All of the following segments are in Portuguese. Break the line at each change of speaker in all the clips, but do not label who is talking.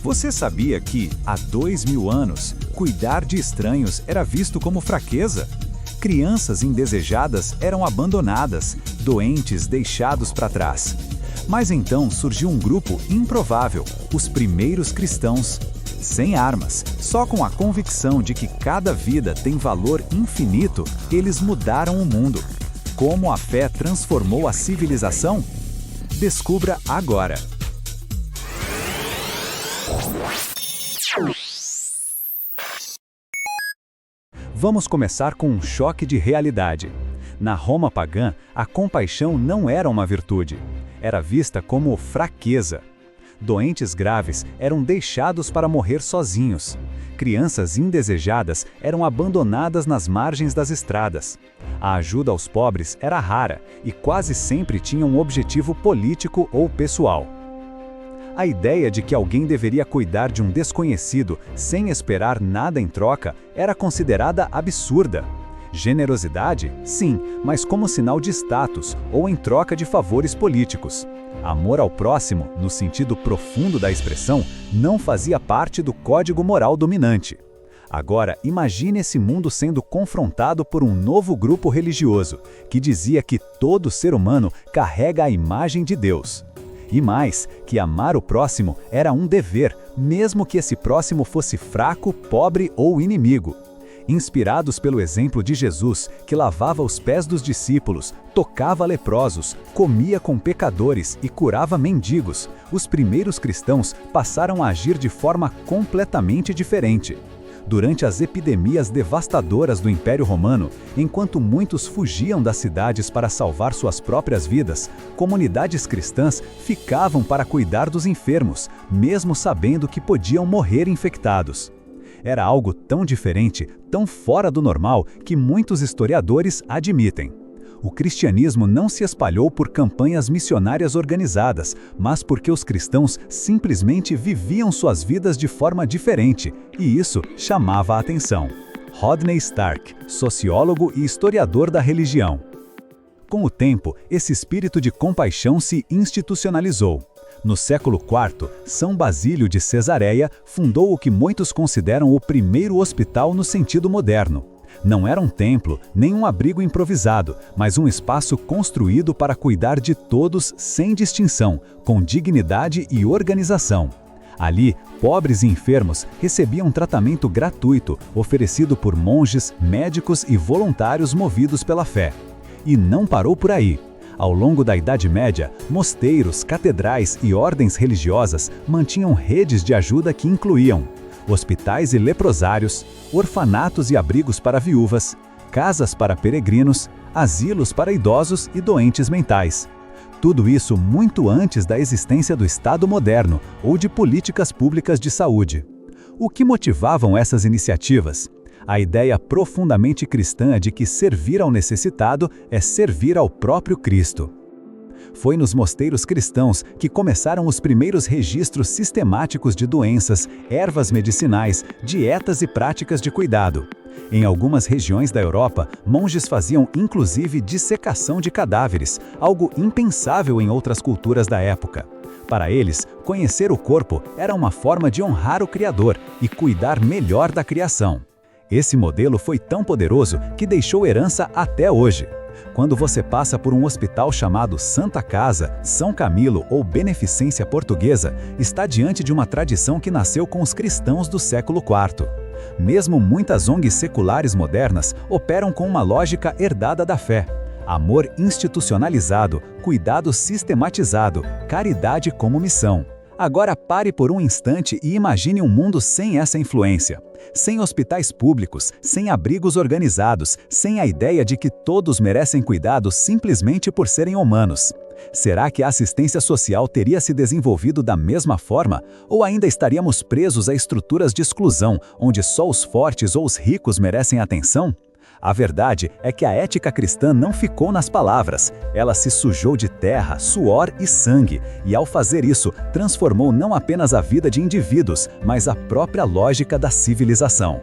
Você sabia que, há 2000 anos, cuidar de estranhos era visto como fraqueza? Crianças indesejadas eram abandonadas, doentes deixados para trás. Mas então surgiu um grupo improvável, os primeiros cristãos. Sem armas, só com a convicção de que cada vida tem valor infinito, eles mudaram o mundo. Como a fé transformou a civilização? Descubra agora! Vamos começar com um choque de realidade. Na Roma pagã, a compaixão não era uma virtude. Era vista como fraqueza. Doentes graves eram deixados para morrer sozinhos. Crianças indesejadas eram abandonadas nas margens das estradas. A ajuda aos pobres era rara e quase sempre tinha um objetivo político ou pessoal. A ideia de que alguém deveria cuidar de um desconhecido sem esperar nada em troca era considerada absurda. Generosidade? Sim, mas como sinal de status ou em troca de favores políticos. Amor ao próximo, no sentido profundo da expressão, não fazia parte do código moral dominante. Agora, imagine esse mundo sendo confrontado por um novo grupo religioso, que dizia que todo ser humano carrega a imagem de Deus. E mais, que amar o próximo era um dever, mesmo que esse próximo fosse fraco, pobre ou inimigo. Inspirados pelo exemplo de Jesus, que lavava os pés dos discípulos, tocava leprosos, comia com pecadores e curava mendigos, os primeiros cristãos passaram a agir de forma completamente diferente. Durante as epidemias devastadoras do Império Romano, enquanto muitos fugiam das cidades para salvar suas próprias vidas, comunidades cristãs ficavam para cuidar dos enfermos, mesmo sabendo que podiam morrer infectados. Era algo tão diferente, tão fora do normal, que muitos historiadores admitem. O cristianismo não se espalhou por campanhas missionárias organizadas, mas porque os cristãos simplesmente viviam suas vidas de forma diferente, e isso chamava a atenção. Rodney Stark, sociólogo e historiador da religião. Com o tempo, esse espírito de compaixão se institucionalizou. No século IV, São Basílio de Cesareia fundou o que muitos consideram o primeiro hospital no sentido moderno. Não era um templo, nem um abrigo improvisado, mas um espaço construído para cuidar de todos sem distinção, com dignidade e organização. Ali, pobres e enfermos recebiam tratamento gratuito, oferecido por monges, médicos e voluntários movidos pela fé. E não parou por aí. Ao longo da Idade Média, mosteiros, catedrais e ordens religiosas mantinham redes de ajuda que incluíam hospitais e leprosários, orfanatos e abrigos para viúvas, casas para peregrinos, asilos para idosos e doentes mentais. Tudo isso muito antes da existência do Estado moderno ou de políticas públicas de saúde. O que motivavam essas iniciativas? A ideia profundamente cristã de que servir ao necessitado é servir ao próprio Cristo. Foi nos mosteiros cristãos que começaram os primeiros registros sistemáticos de doenças, ervas medicinais, dietas e práticas de cuidado. Em algumas regiões da Europa, monges faziam inclusive dissecação de cadáveres, algo impensável em outras culturas da época. Para eles, conhecer o corpo era uma forma de honrar o Criador e cuidar melhor da criação. Esse modelo foi tão poderoso que deixou herança até hoje. Quando você passa por um hospital chamado Santa Casa, São Camilo ou Beneficência Portuguesa, está diante de uma tradição que nasceu com os cristãos do século IV. Mesmo muitas ONGs seculares modernas operam com uma lógica herdada da fé. Amor institucionalizado, cuidado sistematizado, caridade como missão. Agora pare por um instante e imagine um mundo sem essa influência. Sem hospitais públicos, sem abrigos organizados, sem a ideia de que todos merecem cuidado simplesmente por serem humanos. Será que a assistência social teria se desenvolvido da mesma forma? Ou ainda estaríamos presos a estruturas de exclusão, onde só os fortes ou os ricos merecem atenção? A verdade é que a ética cristã não ficou nas palavras, ela se sujou de terra, suor e sangue, e ao fazer isso, transformou não apenas a vida de indivíduos, mas a própria lógica da civilização.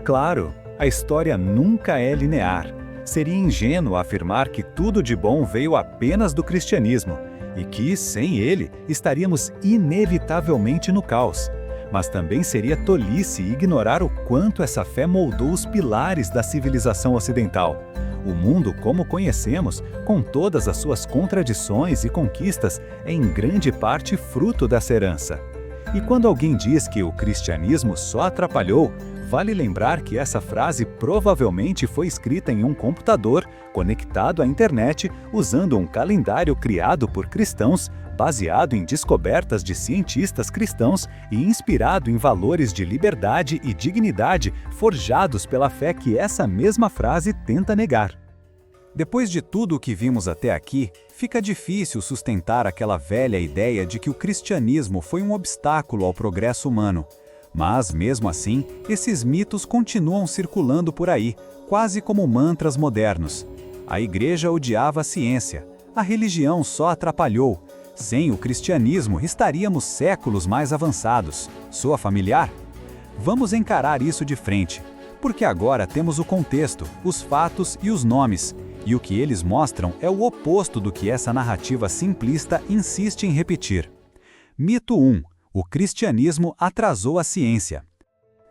Claro, a história nunca é linear. Seria ingênuo afirmar que tudo de bom veio apenas do cristianismo. e que, sem ele, estaríamos inevitavelmente no caos. Mas também seria tolice ignorar o quanto essa fé moldou os pilares da civilização ocidental. O mundo como conhecemos, com todas as suas contradições e conquistas, é em grande parte fruto dessa herança. E quando alguém diz que o cristianismo só atrapalhou, vale lembrar que essa frase provavelmente foi escrita em um computador, conectado à internet, usando um calendário criado por cristãos, baseado em descobertas de cientistas cristãos e inspirado em valores de liberdade e dignidade forjados pela fé que essa mesma frase tenta negar. Depois de tudo o que vimos até aqui, fica difícil sustentar aquela velha ideia de que o cristianismo foi um obstáculo ao progresso humano. Mas, mesmo assim, esses mitos continuam circulando por aí, quase como mantras modernos. A igreja odiava a ciência, a religião só atrapalhou. Sem o cristianismo, estaríamos séculos mais avançados. Soa familiar? Vamos encarar isso de frente, porque agora temos o contexto, os fatos e os nomes, e o que eles mostram é o oposto do que essa narrativa simplista insiste em repetir. Mito 1. O cristianismo atrasou a ciência.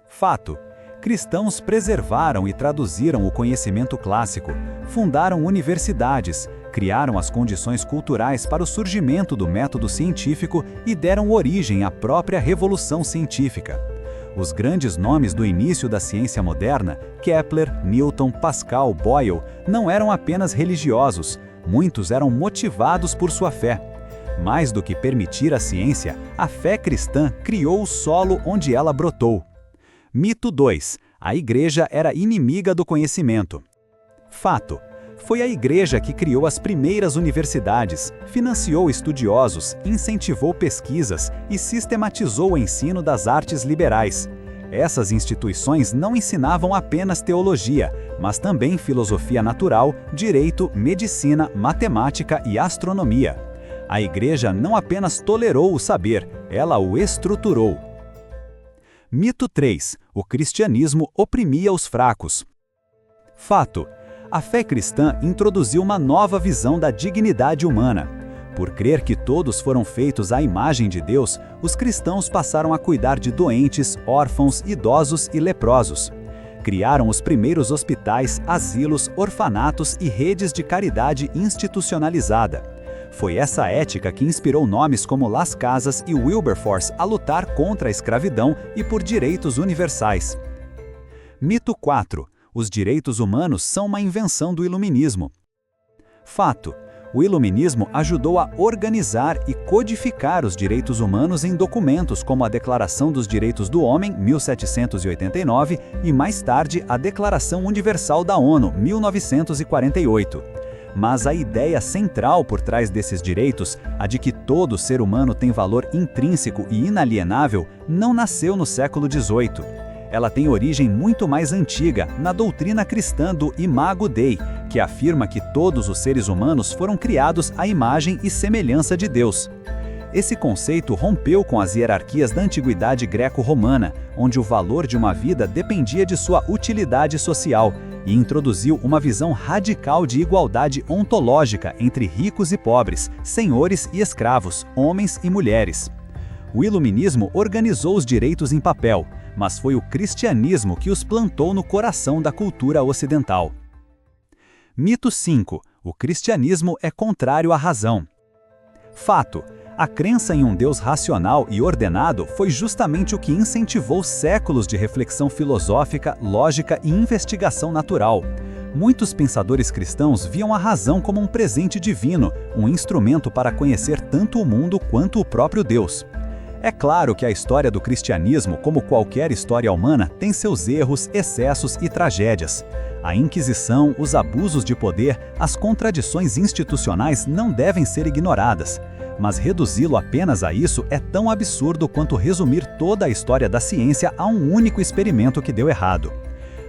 Fato. Cristãos preservaram e traduziram o conhecimento clássico, fundaram universidades, criaram as condições culturais para o surgimento do método científico e deram origem à própria revolução científica. Os grandes nomes do início da ciência moderna, Kepler, Newton, Pascal, Boyle, não eram apenas religiosos, muitos eram motivados por sua fé. Mais do que permitir a ciência, a fé cristã criou o solo onde ela brotou. Mito 2. A igreja era inimiga do conhecimento. Fato. Foi a igreja que criou as primeiras universidades, financiou estudiosos, incentivou pesquisas e sistematizou o ensino das artes liberais. Essas instituições não ensinavam apenas teologia, mas também filosofia natural, direito, medicina, matemática e astronomia. A igreja não apenas tolerou o saber, ela o estruturou. Mito 3. O cristianismo oprimia os fracos. Fato. A fé cristã introduziu uma nova visão da dignidade humana. Por crer que todos foram feitos à imagem de Deus, os cristãos passaram a cuidar de doentes, órfãos, idosos e leprosos. Criaram os primeiros hospitais, asilos, orfanatos e redes de caridade institucionalizada. Foi essa ética que inspirou nomes como Las Casas e Wilberforce a lutar contra a escravidão e por direitos universais. Mito 4. Os direitos humanos são uma invenção do iluminismo. Fato. O iluminismo ajudou a organizar e codificar os direitos humanos em documentos como a Declaração dos Direitos do Homem, 1789, e mais tarde a Declaração Universal da ONU, 1948. Mas a ideia central por trás desses direitos, a de que todo ser humano tem valor intrínseco e inalienável, não nasceu no século XVIII. Ela tem origem muito mais antiga, na doutrina cristã do Imago Dei, que afirma que todos os seres humanos foram criados à imagem e semelhança de Deus. Esse conceito rompeu com as hierarquias da antiguidade greco-romana, onde o valor de uma vida dependia de sua utilidade social, e introduziu uma visão radical de igualdade ontológica entre ricos e pobres, senhores e escravos, homens e mulheres. O iluminismo organizou os direitos em papel, mas foi o cristianismo que os plantou no coração da cultura ocidental. Mito 5. O cristianismo é contrário à razão. Fato. A crença em um Deus racional e ordenado foi justamente o que incentivou séculos de reflexão filosófica, lógica e investigação natural. Muitos pensadores cristãos viam a razão como um presente divino, um instrumento para conhecer tanto o mundo quanto o próprio Deus. É claro que a história do cristianismo, como qualquer história humana, tem seus erros, excessos e tragédias. A Inquisição, os abusos de poder, as contradições institucionais não devem ser ignoradas. Mas reduzi-lo apenas a isso é tão absurdo quanto resumir toda a história da ciência a um único experimento que deu errado.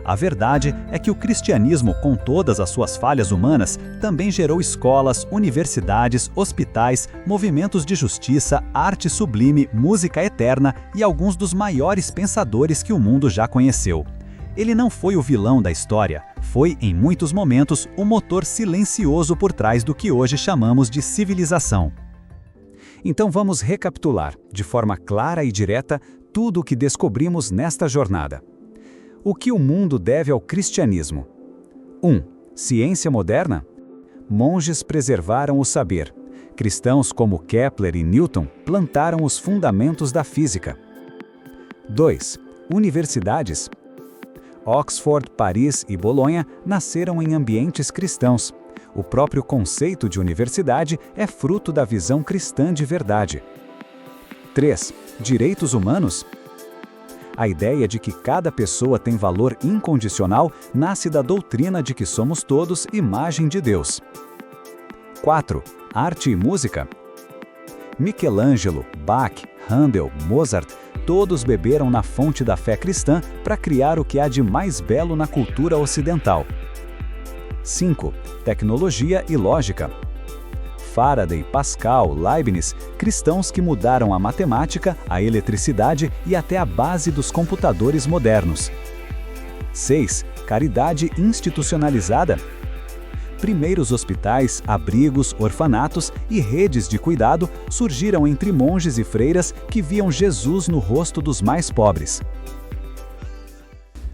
A verdade é que o cristianismo, com todas as suas falhas humanas, também gerou escolas, universidades, hospitais, movimentos de justiça, arte sublime, música eterna e alguns dos maiores pensadores que o mundo já conheceu. Ele não foi o vilão da história, foi, em muitos momentos, o motor silencioso por trás do que hoje chamamos de civilização. Então vamos recapitular, de forma clara e direta, tudo o que descobrimos nesta jornada. O que o mundo deve ao cristianismo? 1. Ciência moderna? Monges preservaram o saber. Cristãos como Kepler e Newton plantaram os fundamentos da física. 2. Universidades? Oxford, Paris e Bolonha nasceram em ambientes cristãos. O próprio conceito de universidade é fruto da visão cristã de verdade. 3. Direitos humanos? A ideia de que cada pessoa tem valor incondicional nasce da doutrina de que somos todos imagem de Deus. 4. Arte e música? Michelangelo, Bach, Handel, Mozart, todos beberam na fonte da fé cristã para criar o que há de mais belo na cultura ocidental. 5. Tecnologia e lógica? Faraday, Pascal, Leibniz, cristãos que mudaram a matemática, a eletricidade e até a base dos computadores modernos. 6. Caridade institucionalizada? Primeiros hospitais, abrigos, orfanatos e redes de cuidado surgiram entre monges e freiras que viam Jesus no rosto dos mais pobres.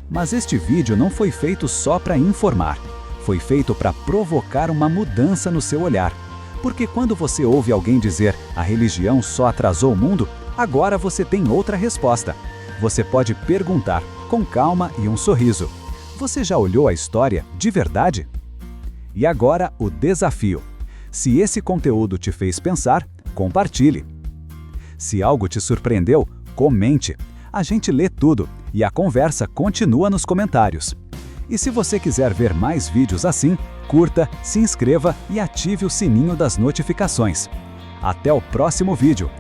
Mas este vídeo não foi feito só para informar. Foi feito para provocar uma mudança no seu olhar. Porque quando você ouve alguém dizer a religião só atrasou o mundo, agora você tem outra resposta. Você pode perguntar, com calma e um sorriso: você já olhou a história de verdade? E agora o desafio. Se esse conteúdo te fez pensar, compartilhe. Se algo te surpreendeu, comente. A gente lê tudo e a conversa continua nos comentários. E se você quiser ver mais vídeos assim, curta, se inscreva e ative o sininho das notificações. Até o próximo vídeo.